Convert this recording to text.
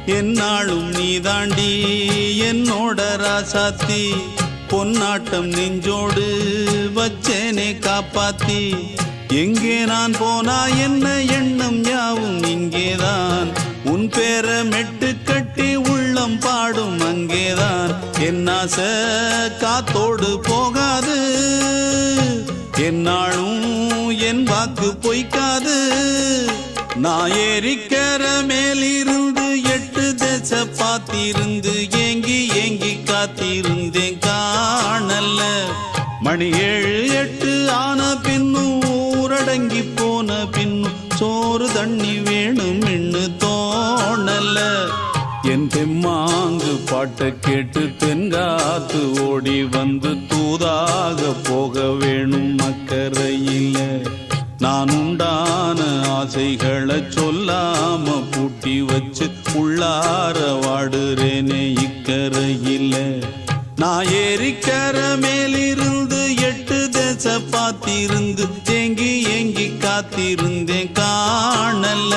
என்னாலும் நீதாண்டி என்னோட ராசாத்தி பொன்னாட்டம் நெஞ்சோடு வச்சேனே காப்பாத்தி எங்கே நான் போனா என்ன எண்ணம் யாவும் இங்கேதான் உன் பேர மெட்டு கட்டி உள்ளம் பாடும் அங்கேதான் என்னாச காத்தோடு போகாது என்னாலும் என் வாக்கு பொய்க்காது நான் ஏறிக்கிற மேலிருந்து 8 தேச பார்த்திருந்து ஏங்கி ஏங்கி காத்திருந்தேன் காணல்ல மணி 7 8 ஆன பின்னும் ஊரடங்கி போன பின்னும் சோறு தண்ணி வேணும் இன்னு தோணல்ல என் தெம்மாங்கு பாட்டை கேட்டு தென்காத்து ஓடி வந்து தூதாக போக வேணும் அக்கறையில நான் உண்டான ஆசைகளை சொல்லாம பூட்டி வச்சு உள்ளார வாடுறேனே இக்கரையில நான் ஏறிக்கிற மேலிருந்து 8 தேச பார்த்திருந்து ஏங்கி ஏங்கி காத்திருந்தேன் காணல்ல